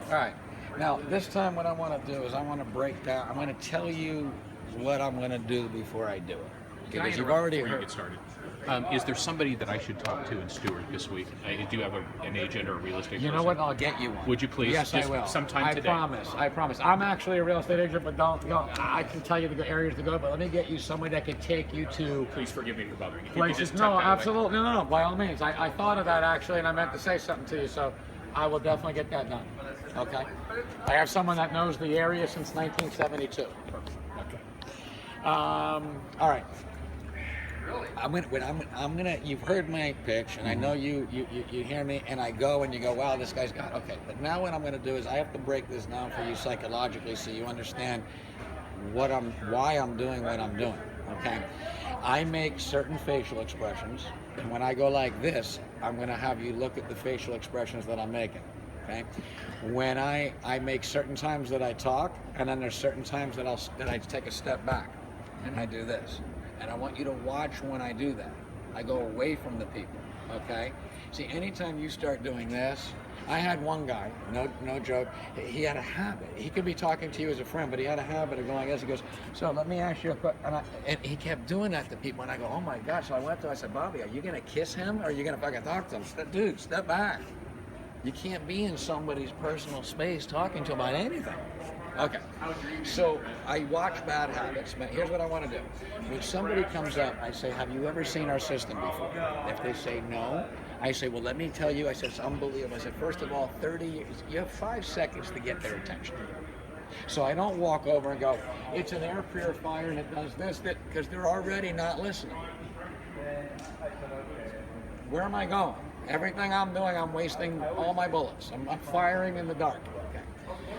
All right. Now, this time what I want to do is I want to break down, I'm going to tell you what I'm going to do before I do it. Can I Because you've interrupt already before you heard. get started? Is there somebody that I should talk to in Stewart this week? Do you have an agent or a real estate You person? know what? I'll get you one. Would you please? Yes, Just I will. sometime today. I promise. I'm actually a real estate agent, but don't. I can tell you the areas to go, but let me get you somebody that can take you to Please forgive me for bothering you. If you could places. just No, tuck that away. absolutely. No. By all means. I thought of that actually, and I meant to say something to you, so I will definitely get that done. Okay. I have someone that knows the area since 1972. Okay. All right. You've heard my pitch, and I know you hear me, and I go and you go, wow, this guy's got, okay. But now what I'm going to do is I have to break this down for you psychologically so you understand why I'm doing what I'm doing, okay? I make certain facial expressions, and when I go like this, I'm going to have you look at the facial expressions that I'm making, okay? When I make certain times that I talk, and then there's certain times that I take a step back, and I do this. And I want you to watch when I do that. I go away from the people, okay? See, anytime you start doing this, I had one guy, no joke, he had a habit. He could be talking to you as a friend, but he had a habit of going like this. He goes, so let me ask you a question. And he kept doing that to people, and I go, oh my God. So I went to him, I said, Bobby, are you gonna kiss him, or are you gonna fucking talk to him? Dude, step back. You can't be in somebody's personal space talking to them about anything. Okay, so I watch bad habits, but here's what I want to do. When somebody comes up, I say, have you ever seen our system before? If they say no, I say, well, let me tell you. I said, it's unbelievable. I said, first of all, 30 years, you have 5 seconds to get their attention. So I don't walk over and go, it's an air purifier and it does this, that, because they're already not listening. Where am I going? Everything I'm doing, I'm wasting all my bullets. I'm firing in the dark.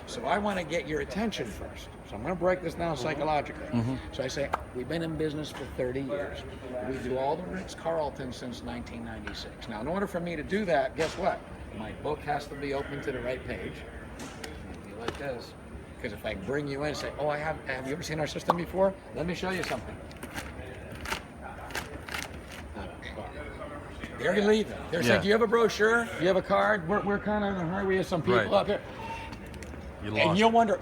So I want to get your attention first. So I'm going to break this down psychologically. So I say, we've been in business for 30 years. We do all the Ritz-Carlton since 1996. Now, in order for me to do that, guess what? My book has to be open to the right page. Be like this. Because if I bring you in and say, oh, have you ever seen our system before? Let me show you something. They're leaving. They're saying, do you have a brochure? Do you have a card? We're kind of in a hurry. We have some people up here. And you'll wonder,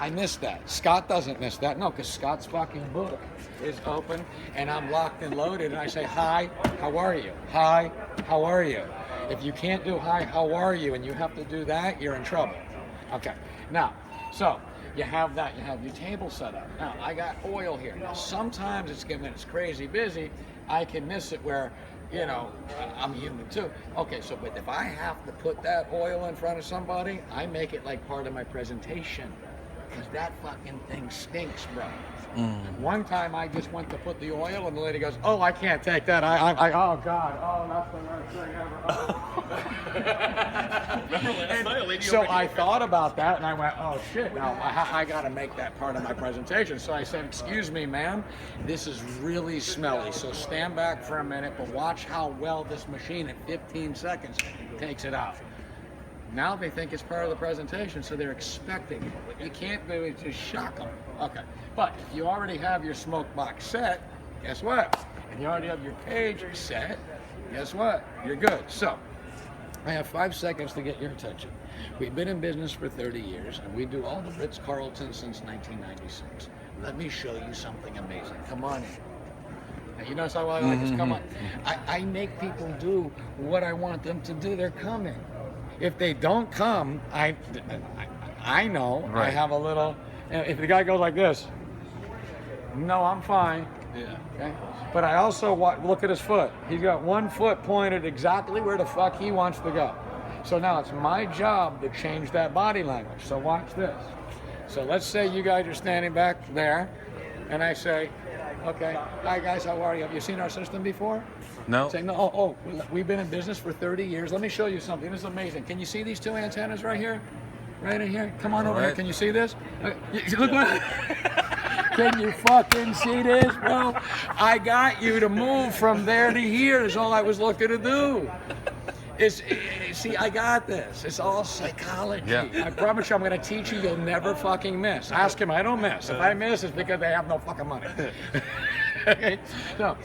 I missed that. Scott doesn't miss that. No, because Scott's fucking book is open and I'm locked and loaded and I say, hi, how are you? Hi, how are you? If you can't do hi, how are you, and you have to do that, you're in trouble. Okay, now, so you have that, you have your table set up. Now, I got oil here. Now, sometimes it's crazy busy, I can miss it where, you know, I'm human too. Okay, so but if I have to put that oil in front of somebody, I make it like part of my presentation. Because that fucking thing stinks, bro. One time I just went to put the oil and the lady goes, oh, I can't take that. Oh God, oh, that's the worst thing ever. So I thought about that and I went, oh shit, now I gotta make that part of my presentation. So I said, excuse me, ma'am, this is really smelly. So stand back for a minute, but watch how well this machine in 15 seconds takes it out. Now they think it's part of the presentation, so they're expecting it. What you can't do is just shock them. Okay, but if you already have your smoke box set, guess what? And you already have your page set, guess what? You're good. So, I have 5 seconds to get your attention. We've been in business for 30 years, and we do all the Ritz-Carlton since 1996. Let me show you something amazing. Come on in. Now, you notice how I like this? Come on. I make people do what I want them to do. They're coming. If they don't come, I know. Right. I have a little. If the guy goes like this, no, I'm fine. Yeah. Okay. But I also look at his foot. He's got one foot pointed exactly where the fuck he wants to go. So now it's my job to change that body language. So watch this. So let's say you guys are standing back there, and I say, okay, hi guys, how are you? Have you seen our system before? No. Say, no, we've been in business for 30 years. Let me show you something. This is amazing. Can you see these 2 antennas right here? Right in here? Come on over here. Can you see this? Look what. Can you fucking see this, bro? I got you to move from there to here is all I was looking to do. See, I got this. It's all psychology. Yeah. I promise you I'm going to teach you you'll never fucking miss. Ask him, I don't miss. If I miss, it's because they have no fucking money. Okay. So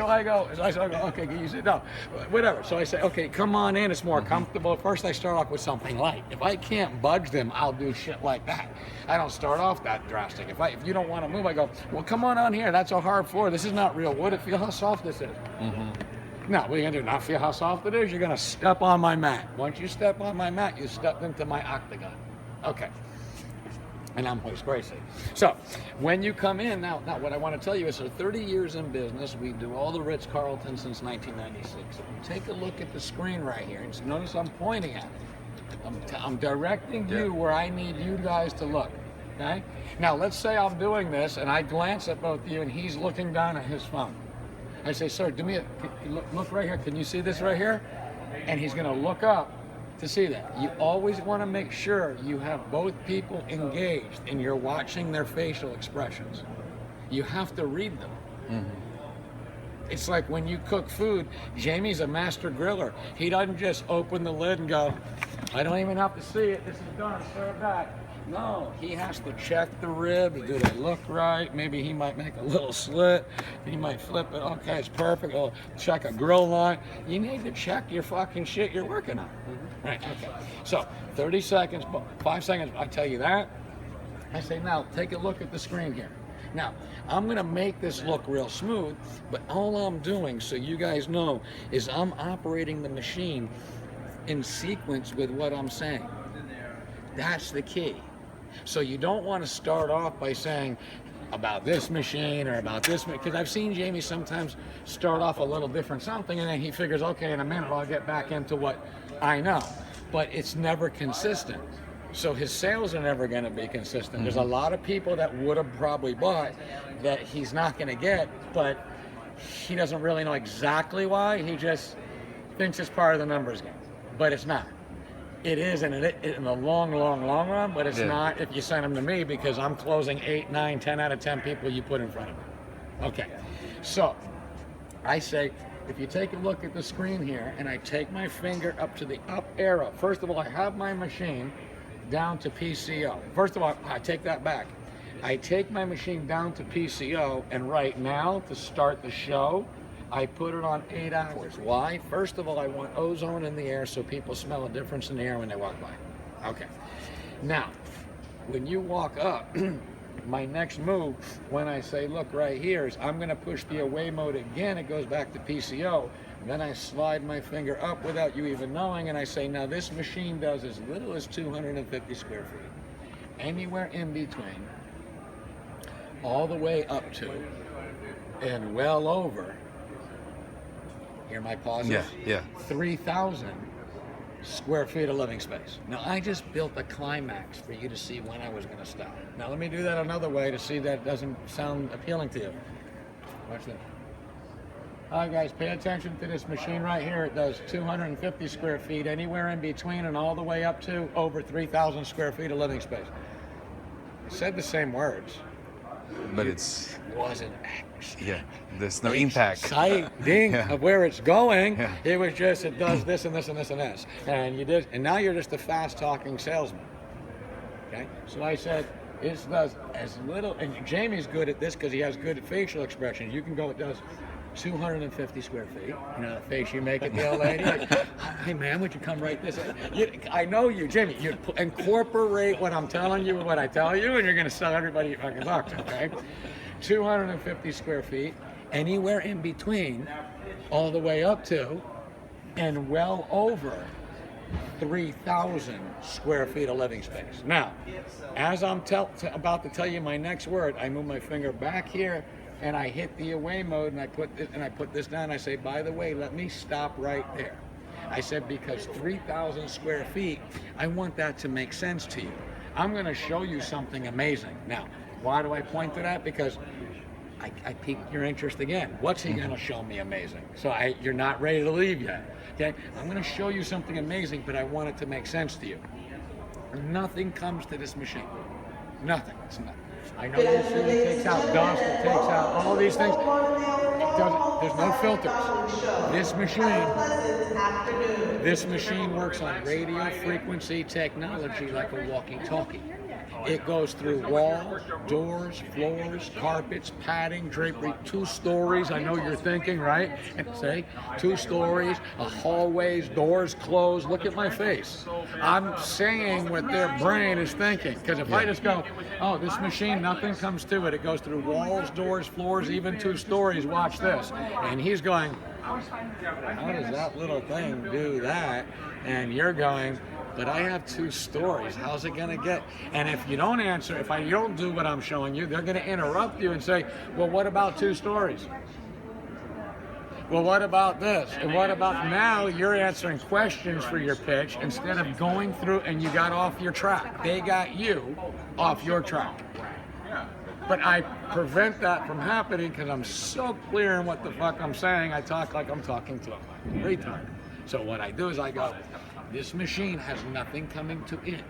I go, okay, you say, no, whatever. So I say, okay, come on in, it's more comfortable. First I start off with something light. If I can't budge them, I'll do shit like that. I don't start off that drastic. If you don't want to move, I go, well, come on here, that's a hard floor. This is not real wood. Feel how soft this is. Now, what are you going to do? Not feel how soft it is? You're going to step on my mat. Once you step on my mat, you step into my octagon. Okay. And I'm Hoist Gracie. So, when you come in, now what I want to tell you is, 30 years in business, we do all the Ritz-Carlton since 1996. If you take a look at the screen right here, and notice I'm pointing at it. I'm directing you where I need you guys to look. Okay? Now, let's say I'm doing this, and I glance at both of you, and he's looking down at his phone. I say, sir, look right here. Can you see this right here? And he's going to look up to see that. You always want to make sure you have both people engaged and you're watching their facial expressions. You have to read them. It's like when you cook food, Jamie's a master griller. He doesn't just open the lid and go, I don't even have to see it. This is done. Serve that. No, he has to check the rib. Do they look right? Maybe he might make a little slit. He might flip it. Okay, it's perfect. He'll check a grill line. You need to check your fucking shit you're working on. Right, okay. So, 30 seconds, 5 seconds, I tell you that. I say, now, take a look at the screen here. Now, I'm going to make this look real smooth, but all I'm doing, so you guys know, is I'm operating the machine in sequence with what I'm saying. That's the key. So you don't want to start off by saying about this machine or about this, because I've seen Jamie sometimes start off a little different something, and then he figures, okay, in a minute I'll get back into what I know. But it's never consistent. So his sales are never going to be consistent. There's a lot of people that would have probably bought that he's not going to get, but he doesn't really know exactly why. He just thinks it's part of the numbers game, but it's not. It is in the long run, but it's not if you send them to me, because I'm closing 8, 9, 10 out of 10 people you put in front of me. Okay, so I say, if you take a look at the screen here, and I take my finger up to the up arrow, first of all, I have my machine down to PCO. First of all, I take that back. I take my machine down to PCO, and right now, to start the show, I put it on 8 hours. Why? First of all, I want ozone in the air so people smell a difference in the air when they walk by. Okay. Now, when you walk up, my next move, when I say, look right here, is I'm going to push the away mode again. It goes back to PCO. Then I slide my finger up without you even knowing, and I say, now this machine does as little as 250 square feet. Anywhere in between, all the way up to, and well over, hear my pauses? Yeah. 3,000 square feet of living space. Now, I just built a climax for you to see when I was going to stop. Now, let me do that another way to see that it doesn't sound appealing to you. Watch this. All right, guys, pay attention to this machine right here. It does 250 square feet, anywhere in between, and all the way up to over 3,000 square feet of living space. I said the same words. But it wasn't there's no impact. Exciting of where it's going. It was just, it does this and this and this and this. And you did, and now you're just a fast talking salesman. Okay? So I said, it does as little, and Jamie's good at this because he has good facial expressions. You can go, it does 250 square feet. You know the face you make at the old lady? Like, hey man, would you come right this way? I know you, Jamie. You incorporate what I'm telling you with what I tell you, and you're going to sell everybody you fucking talk to, okay? 250 square feet, anywhere in between, all the way up to, and well over 3,000 square feet of living space. Now, as I'm about to tell you my next word, I move my finger back here, and I hit the away mode, and I put this down. I say, by the way, let me stop right there. I said, because 3,000 square feet, I want that to make sense to you. I'm going to show you something amazing. Now, why do I point to that? Because I piqued your interest again. What's he going to show me amazing? So you're not ready to leave yet. Okay, I'm going to show you something amazing, but I want it to make sense to you. Nothing comes to this machine. Nothing. It's nothing. I know you see it takes out dust, it takes out all these things. There's no filters. This machine works on radio frequency technology like a walkie-talkie. It goes through walls, doors, floors, carpets, padding, drapery, 2 stories. I know you're thinking, right? And say 2 stories, hallways, doors closed. Look at my face. I'm saying what their brain is thinking. Because if I just go, oh, this machine, nothing comes to it. It goes through walls, doors, floors, even 2 stories. Watch this. And he's going, how does that little thing do that? And you're going, but I have 2 stories. How's it going to get? And if you don't answer, you don't do what I'm showing you, they're going to interrupt you and say, well, what about 2 stories? Well, what about this? And what about now you're answering questions for your pitch instead of going through and you got off your track. They got you off your track. But I prevent that from happening because I'm so clear in what the fuck I'm saying. I talk like I'm talking to a fucking retard. So what I do is I go, this machine has nothing coming to it.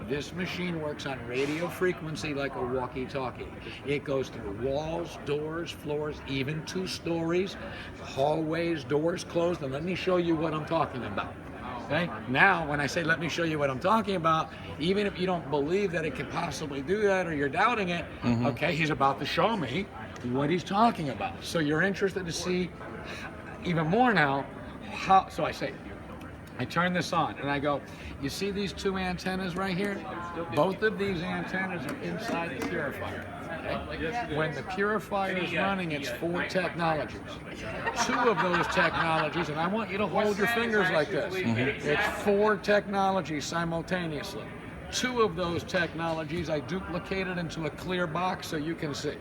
This machine works on radio frequency like a walkie-talkie. It goes through walls, doors, floors, even 2 stories, hallways, doors closed. And let me show you what I'm talking about. Okay? Now, when I say let me show you what I'm talking about, even if you don't believe that it could possibly do that or you're doubting it, okay, he's about to show me what he's talking about. So you're interested to see even more now how, so I say, I turn this on and I go, you see these 2 antennas right here? Both of these antennas are inside the purifier. Okay? When the purifier is running, it's 4 technologies. 2 of those technologies, and I want you to hold your fingers like this. It's 4 technologies simultaneously. 2 of those technologies I duplicated into a clear box so you can see.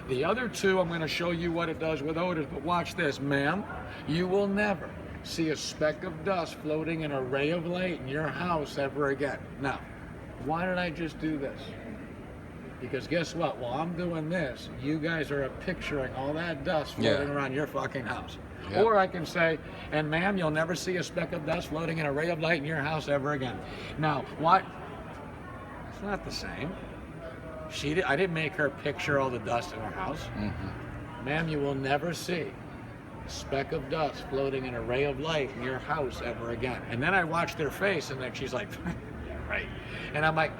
The other 2, I'm going to show you what it does with odors, but watch this, ma'am. You will never see a speck of dust floating in a ray of light in your house ever again. Now, why did I just do this? Because guess what? While I'm doing this, you guys are picturing all that dust floating around your fucking house. Yep. Or I can say, and ma'am, you'll never see a speck of dust floating in a ray of light in your house ever again. Now, what? It's not the same. I didn't make her picture all the dust in her house. Ma'am, you will never see a speck of dust floating in a ray of light in your house ever again. And then I watch their face, and then she's like, right. And I'm like,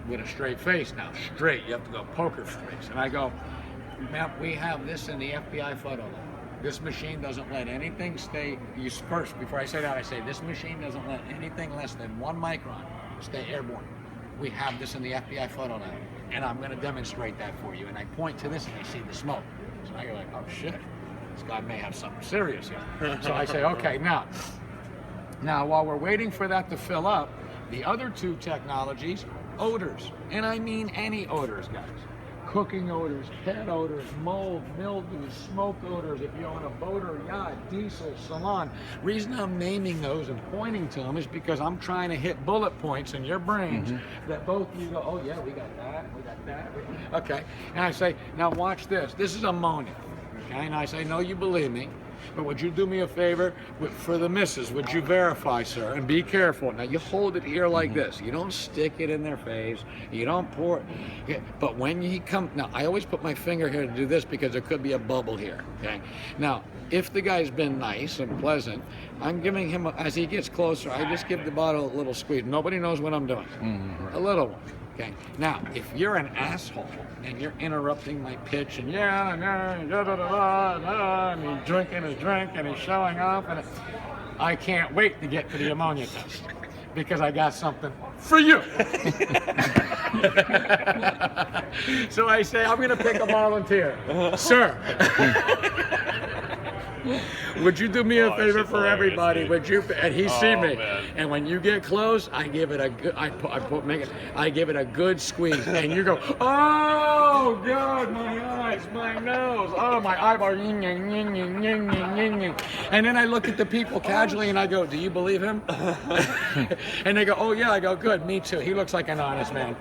with a straight face now, straight, you have to go poker face. And I go, ma'am, we have this in the FBI photo lab. This machine doesn't let anything stay, first, before I say that, I say, this machine doesn't let anything less than 1 micron stay airborne. We have this in the FBI photo lab, and I'm going to demonstrate that for you. And I point to this, and I see the smoke. So now you're like, oh shit, this guy may have something serious here. So I say, okay, now while we're waiting for that to fill up, the other 2 technologies, odors, and I mean any odors, guys. Cooking odors, pet odors, mold, mildew, smoke odors, if you own a boat or yacht, diesel, salon. Reason I'm naming those and pointing to them is because I'm trying to hit bullet points in your brains that both you go, oh yeah, we got that, we got that. Okay, and I say, now watch this. This is ammonia. Okay, and I say, no, you believe me. But would you do me a favor for the missus? Would you verify, sir? And be careful. Now you hold it here like this. You don't stick it in their face. You don't pour it. Yeah, but when he comes, now I always put my finger here to do this because there could be a bubble here. Okay. Now, if the guy's been nice and pleasant, I'm giving him, as he gets closer, I just give the bottle a little squeeze. Nobody knows what I'm doing. A little one. Okay. Now, if you're an asshole and you're interrupting my pitch and and he's drinking his drink and he's showing off, and I can't wait to get to the ammonia test because I got something for you. So I say, I'm going to pick a volunteer. Sir. Would you do me a favor for everybody? Would you? And he see me, and when you get close, I give it a good. I give it a good squeeze, and you go, oh God, my eyes, my nose, oh my eyeball, and then I look at the people casually, and I go, do you believe him? And they go, oh yeah. I go, good, me too. He looks like an honest man.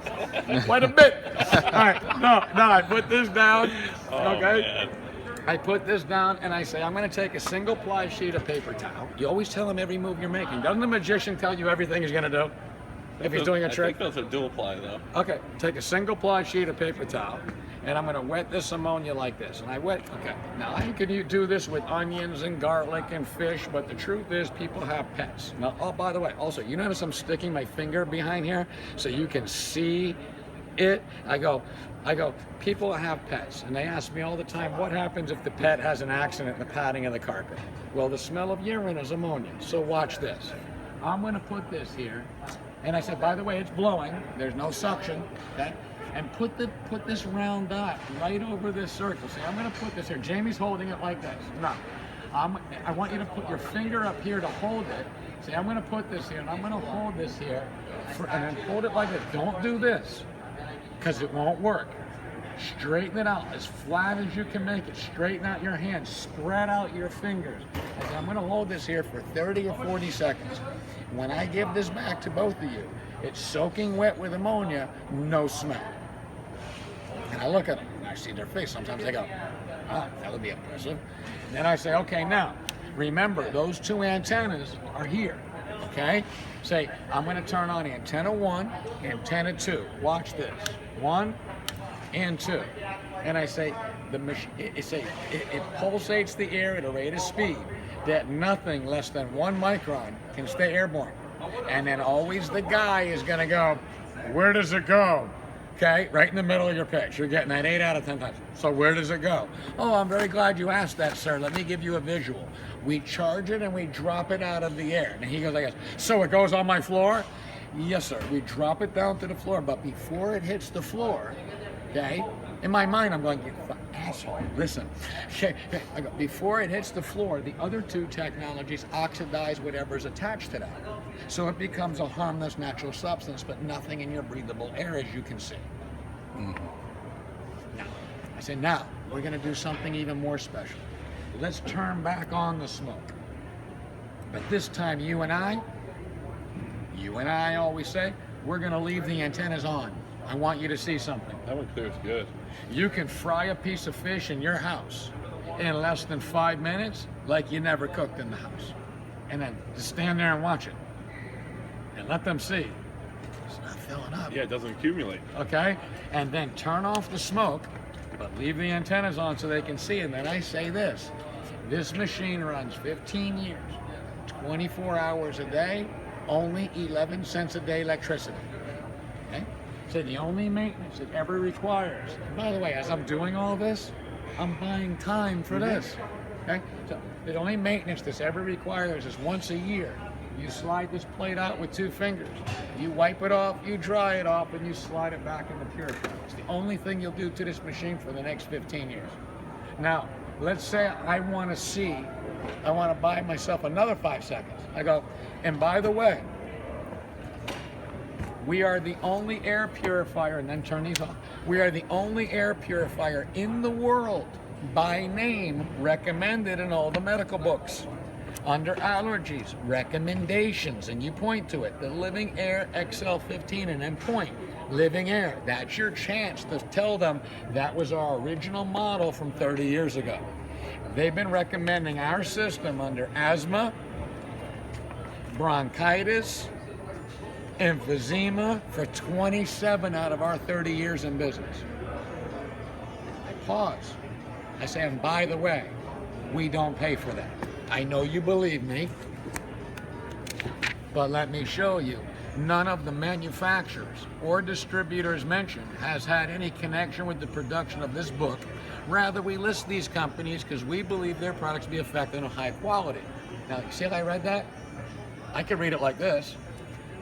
Quite a bit. All right, no, I put this down. Okay. Man. I put this down and I say, I'm going to take a single ply sheet of paper towel. You always tell him every move you're making. Doesn't the magician tell you everything he's going to do? If he's doing a trick? I think those are dual ply though. Okay, take a single ply sheet of paper towel and I'm gonna wet this ammonia like this. And I wet, okay. Now I can do this with onions and garlic and fish, but the truth is people have pets. Now, oh, by the way, also, you notice I'm sticking my finger behind here so you can see it. I go, people have pets, and they ask me all the time, what happens if the pet has an accident in the padding of the carpet? Well, the smell of urine is ammonia, so watch this. I'm gonna put this here, and I said, by the way, it's blowing, there's no suction, okay? And put this round dot right over this circle. See, I'm gonna put this here. Jamie's holding it like this. No, I want you to put your finger up here to hold it. See, I'm gonna put this here, and I'm gonna hold this here, and then hold it like this. Don't do this, because it won't work. Straighten it out as flat as you can make it. Straighten out your hands. Spread out your fingers. And I'm gonna hold this here for 30 or 40 seconds. When I give this back to both of you, it's soaking wet with ammonia, no smell. And I look at them, and I see their face. Sometimes they go, ah, that would be impressive. And then I say, okay, now, remember, those two antennas are here, okay? Say, I'm gonna turn on antenna 1, antenna 2. Watch this, 1 and 2. And I say, it pulsates the air at a rate of speed that nothing less than 1 micron can stay airborne. And then always the guy is gonna go, where does it go? Okay, right in the middle of your pitch. You're getting that 8 out of 10 times. So where does it go? Oh, I'm very glad you asked that, sir. Let me give you a visual. We charge it and we drop it out of the air. And he goes like this, so it goes on my floor? Yes, sir. We drop it down to the floor, but before it hits the floor, okay, in my mind, I'm going, you asshole, listen. Okay, I go, before it hits the floor, the other two technologies oxidize whatever's attached to that. So it becomes a harmless natural substance, but nothing in your breathable air, as you can see. Now, I said, now, we're gonna do something even more special. Let's turn back on the smoke. But this time, you and I always say, we're gonna leave the antennas on. I want you to see something. That one clears good. You can fry a piece of fish in your house in less than 5 minutes like you never cooked in the house. And then just stand there and watch it. And let them see. It's not filling up. Yeah, it doesn't accumulate. Okay? And then turn off the smoke, but leave the antennas on so they can see. And then I say this. This machine runs 15 years, 24 hours a day, only 11 cents a day electricity. Okay? So the only maintenance it ever requires, and by the way, as I'm doing all this, I'm buying time for this. Okay? So the only maintenance this ever requires is once a year. You slide this plate out with 2 fingers. You wipe it off, you dry it off, and you slide it back in the purifier. It's the only thing you'll do to this machine for the next 15 years. Now, let's say I want to buy myself another 5 seconds. I go, and by the way, we are the only air purifier, and then turn these off. We are the only air purifier in the world by name recommended in all the medical books. Under allergies, recommendations, and you point to it, the Living Air XL15, and then point, Living Air. That's your chance to tell them that was our original model from 30 years ago. They've been recommending our system under asthma, bronchitis, emphysema for 27 out of our 30 years in business. I pause. I say, and by the way, we don't pay for that. I know you believe me, but let me show you. None of the manufacturers or distributors mentioned has had any connection with the production of this book. Rather, we list these companies because we believe their products be effective and of high quality. Now, you see how I read that? I could read it like this.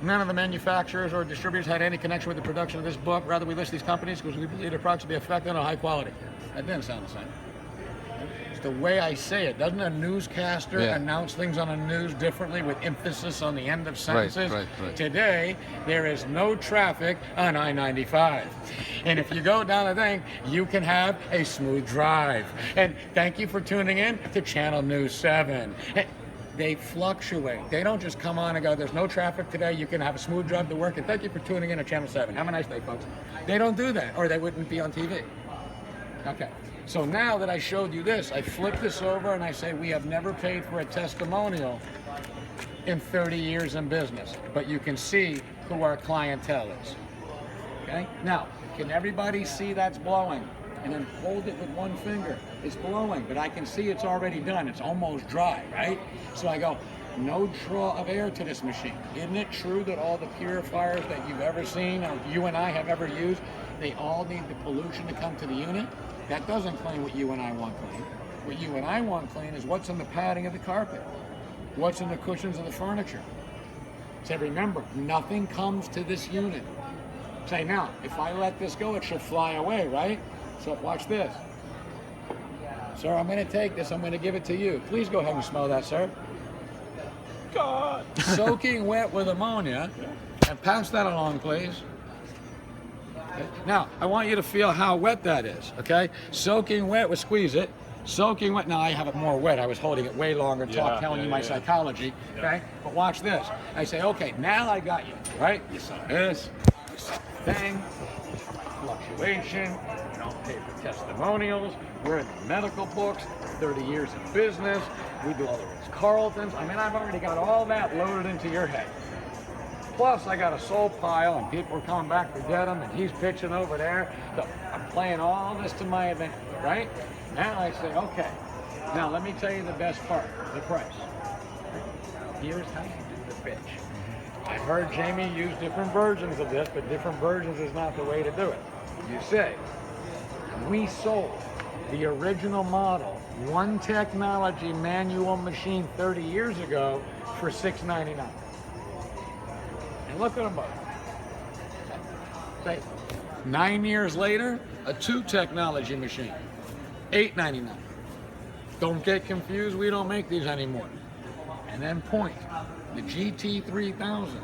None of the manufacturers or distributors had any connection with the production of this book. Rather, we list these companies because we believe their products to be effective and of high quality. That didn't sound the same. It's the way I say it. Doesn't a newscaster announce things on the news differently with emphasis on the end of sentences? Right. Today, there is no traffic on I-95. And if you go down the thing, you can have a smooth drive. And thank you for tuning in to Channel News 7. They fluctuate. They don't just come on and go, there's no traffic today, you can have a smooth drive to work, and thank you for tuning in to Channel 7. Have a nice day, folks. They don't do that, or they wouldn't be on TV. Okay, so now that I showed you this, I flip this over and I say, we have never paid for a testimonial in 30 years in business, but you can see who our clientele is. Okay, now, can everybody see that's blowing? and then hold it with one finger. It's blowing, but I can see it's already done. It's almost dry, right? So I go, no draw of air to this machine. Isn't it true that all the purifiers that you've ever seen or you and I have ever used, they all need the pollution to come to the unit? That doesn't clean what you and I want clean. What you and I want clean is what's in the padding of the carpet, what's in the cushions of the furniture. So remember, nothing comes to this unit. Say now, if I let this go, it should fly away, right? So watch this. Sir, I'm going to take this. I'm going to give it to you. Please go ahead and smell that, sir. God. Soaking wet with ammonia. And pass that along, please. Okay. Now, I want you to feel how wet that is, okay? Soaking wet, squeeze it. Soaking wet. Now I have it more wet. I was holding it way longer, telling you my psychology. Okay, but watch this. I say, okay, now I got you, right? You saw this, you saw the thing, fluctuation. We don't pay for testimonials. We're in the medical books. 30 years in business. We do all the Ritz-Carltons. I mean, I've already got all that loaded into your head. Plus, I got a soul pile, and people are coming back to get them, and he's pitching over there. So I'm playing all this to my advantage, right? Now I say, okay, now let me tell you the best part, the price. Here's how you do the pitch. I've heard Jamie use different versions of this, but different versions is not the way to do it. You say, we sold the original model, one technology manual machine 30 years ago for $699. And look at them both. Say, 9 years later, a two technology machine. $899. Don't get confused, we don't make these anymore. And then point, the GT3000.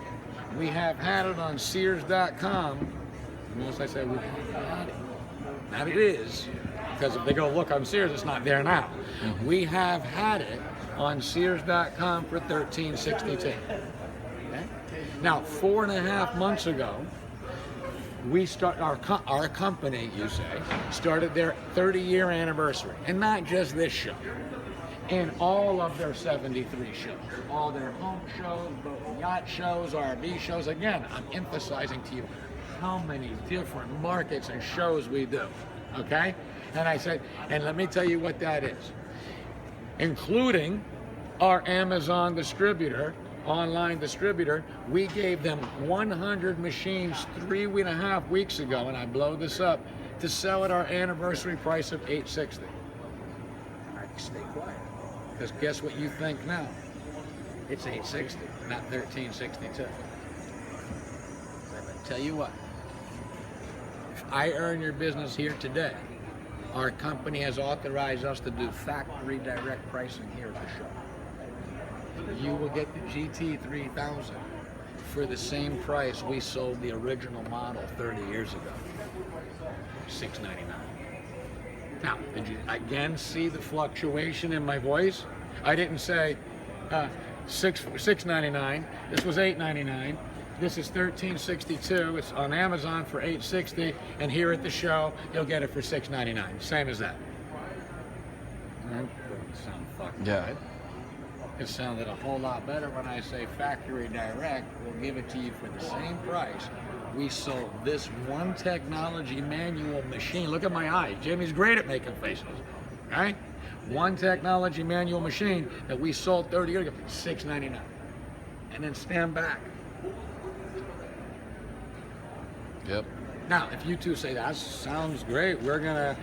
We have had it on Sears.com. Notice I say we have had it. Now it is, because if they go look on Sears, it's not there now. We have had it on Sears.com for $1362. Okay? Now, 4.5 months ago, we start our company, you say, started their 30-year anniversary, and not just this show, in all of their 73 shows, all their home shows, boat and yacht shows, RV shows. Again, I'm emphasizing to you how many different markets and shows we do. Okay, and I said, and let me tell you what that is, including our Amazon distributor. Online distributor, we gave them 100 machines 3.5 weeks ago, and I blow this up, to sell at our anniversary price of $860. All right, stay quiet, because guess what you think now? It's $860, not $1362. So I tell you what, if I earn your business here today, our company has authorized us to do factory direct pricing here at the show. You will get the GT3000 for the same price we sold the original model 30 years ago, $699. Now, did you again see the fluctuation in my voice? I didn't say $699. This was $899. This is $1362. It's on Amazon for $860, and here at the show, you'll get it for $699. Same as that. All right? Doesn't sound fucking good. It sounded a whole lot better when I say factory direct. We'll give it to you for the same price. We sold this one technology manual machine. Look at my eyes. Jimmy's great at making faces, right? One technology manual machine that we sold 30 years ago, $699. And then stand back. Yep. Now, if you two say, that sounds great, we're gonna,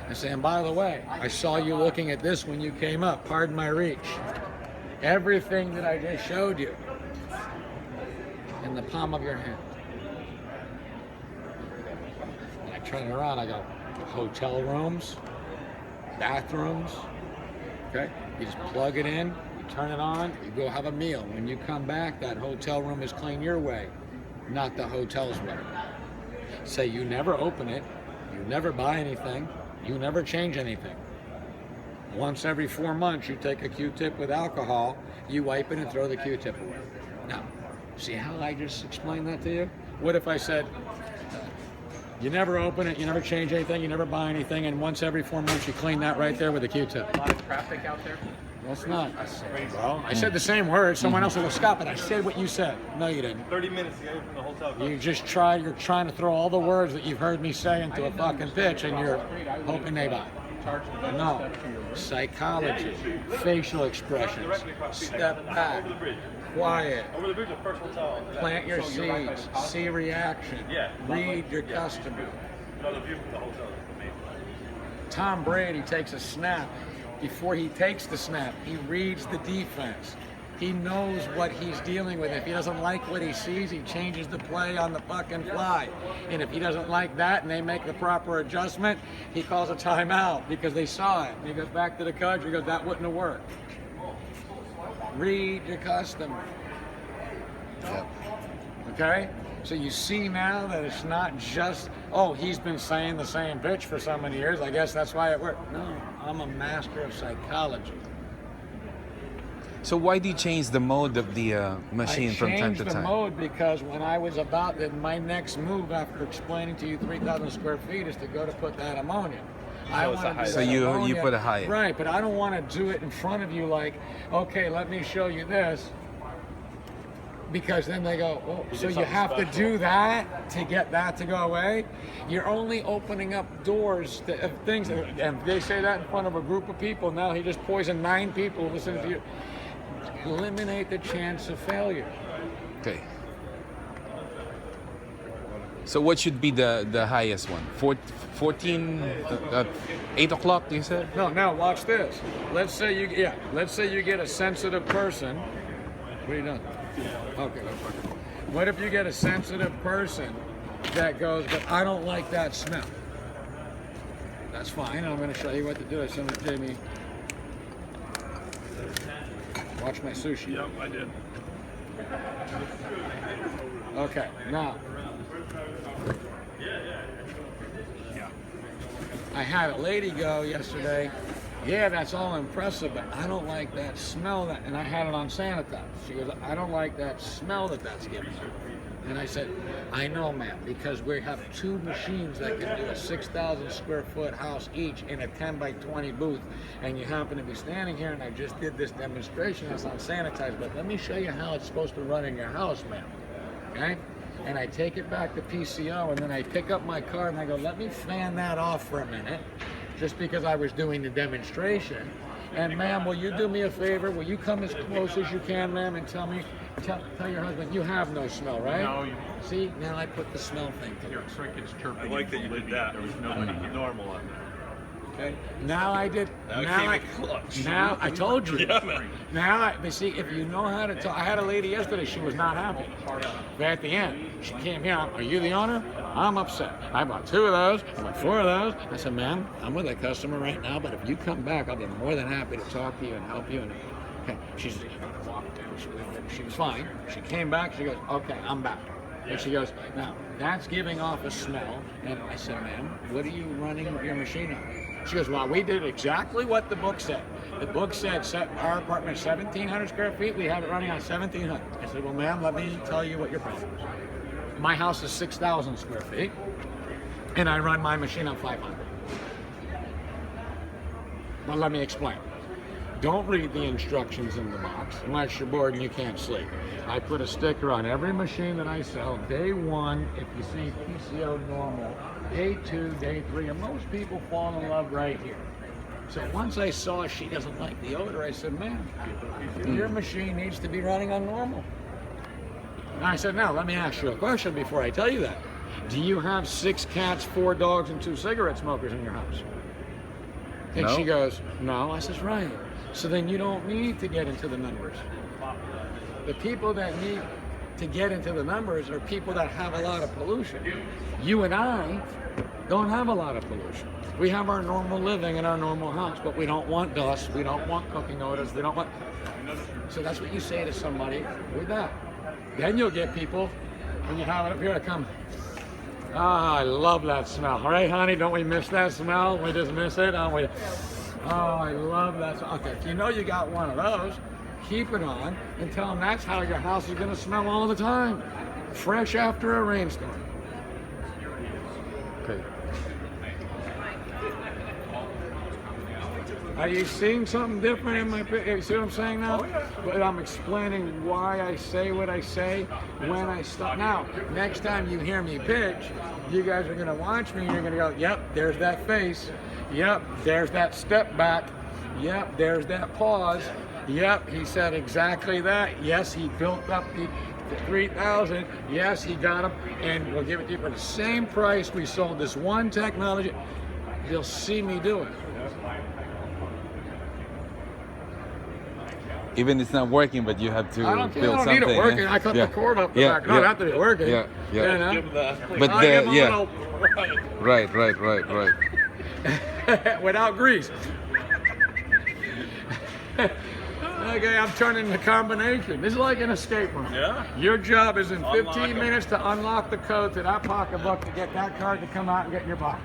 and say, and by the way, I saw you looking at this when you came up, pardon my reach. Everything that I just showed you in the palm of your hand. And I turn it around, I go, hotel rooms, bathrooms, okay? You just plug it in, you turn it on, you go have a meal. When you come back, that hotel room is clean your way, not the hotel's way. Say you never open it, you never buy anything, you never change anything. Once every 4 months, you take a Q-tip with alcohol, you wipe it and throw the Q-tip away. Now, see how I just explained that to you? What if I said, you never open it, you never change anything, you never buy anything, and once every 4 months, you clean that right there with a Q-tip? A lot of traffic out there? That's not. Well, I said the same word. Someone else will go, Scott, but I said what you said. No, you didn't. 30 minutes to get from the hotel. You're trying to throw all the words that you've heard me say into a fucking pitch, and you're hoping they buy. No. Psychology, facial expressions, step back, quiet, Over the bridge, the first hotel. plant your seeds, see reaction, read your customer. No, the view from the hotel. Tom Brady takes a snap. Before he takes the snap, he reads the defense. He knows what he's dealing with. If he doesn't like what he sees, he changes the play on the fucking fly. And if he doesn't like that and they make the proper adjustment, he calls a timeout because they saw it. And he goes back to the coach, he goes, that wouldn't have worked. Read your customer. Yep. Okay? So you see now that it's not just, oh, he's been saying the same pitch for so many years, I guess that's why it worked. No, I'm a master of psychology. So why do you change the mode of the machine from time to I changed the time? mode because when I was about to, my next move after explaining to you 3,000 square feet is to go to put that ammonia. I it's a wanna do high- that So you ammonia- put a high. Right, but I don't want to do it in front of you like, okay, let me show you this. Because then they go, oh, so you something have to special. do that to get that to go away? You're only opening up doors to things, and they say that in front of a group of people. Now he just poisoned 9 people listening to you. Eliminate the chance of failure. Okay. So what should be the highest one? 14, 8 o'clock, you said? No, now watch this. Let's say you get a sensitive person. What are you doing? Okay. What if you get a sensitive person that goes, but I don't like that smell? That's fine. I'm going to show you what to do. I sent it to Jamie. Watch my sushi. Yep, I did. Okay, now. I had a lady go yesterday, yeah, that's all impressive, but I don't like that smell, and I had it on sanitize. She goes, I don't like that smell that's giving her. And I said, I know, ma'am, because we have 2 machines that can do a 6,000 square foot house each in a 10 by 20 booth, and you happen to be standing here, and I just did this demonstration that's on sanitize, but let me show you how it's supposed to run in your house, ma'am. Okay? And I take it back to PCO, and then I pick up my car and I go, let me fan that off for a minute, just because I was doing the demonstration. And ma'am, will you do me a favor? Will you come as close as you can, ma'am, and tell your husband you have no smell, right? No. See, now I put the smell thing to Your it. crickets chirping. I like that you did that. There was nobody here. Normal on there. Okay. Now I did. Now it Now came I. in clutch. Now I told you. Yeah, man. But see, if you know how to talk, I had a lady yesterday. She was not happy. But at the end, she came here. Are you the owner? I'm upset. I bought 2 of those. I bought 4 of those. I said, ma'am, I'm with a customer right now, but if you come back, I'll be more than happy to talk to you and help you. And okay, she was fine. She came back. She goes, okay, I'm back. And she goes, now that's giving off a smell. And I said, ma'am, what are you running your machine on? She goes, well, we did exactly what the book said. The book said our apartment is 1,700 square feet. We have it running on 1,700. I said, well, ma'am, let me tell you what your problem is. My house is 6,000 square feet, and I run my machine on 500. But let me explain. Don't read the instructions in the box unless you're bored and you can't sleep. I put a sticker on every machine that I sell. Day 1, if you see PCO normal. Day 2, day 3, and most people fall in love right here. So once I saw she doesn't like the odor, I said, ma'am, your machine needs to be running on normal. And I said, now let me ask you a question before I tell you that. Do you have 6 cats, 4 dogs, and 2 cigarette smokers in your house? And No. she goes, no. I says, right. So then you don't need to get into the numbers. The people that need to get into the numbers are people that have a lot of pollution. You and I don't have a lot of pollution. We have our normal living in our normal house, but we don't want dust, we don't want cooking odors, we don't want... So that's what you say to somebody with that. Then you'll get people, when you have it up here, to come, I love that smell. All right, honey, don't we miss that smell? We just miss it, don't we? Oh, I love that smell. Okay, if you know you got one of those, keep it on and tell them that's how your house is going to smell all the time. Fresh after a rainstorm. Okay. Are you seeing something different in my you see what I'm saying now? Oh, yeah. But I'm explaining why I say what I say when I stop. Now, next time you hear me pitch, you guys are gonna watch me and you're gonna go, yep, there's that face. Yep, there's that step back. Yep, there's that pause. Yep, he said exactly that. Yes, he built up the 3,000. Yes, he got them, and we'll give it to you for the same price we sold this one technology. You'll see me do it. Even it's not working, but you have to I don't build need something. it working. yeah? I cut Yeah. the cord up the Yeah, back. No, it yeah. have to be working. Yeah, yeah. You know? Give them the, But I'll give 'em a yeah, little- right. without grease. Okay, I'm turning the combination. This is like an escape room. Yeah. Your job is in Unlock 15 'em. minutes to unlock the code to that pocketbook to get that card to come out and get in your pocket.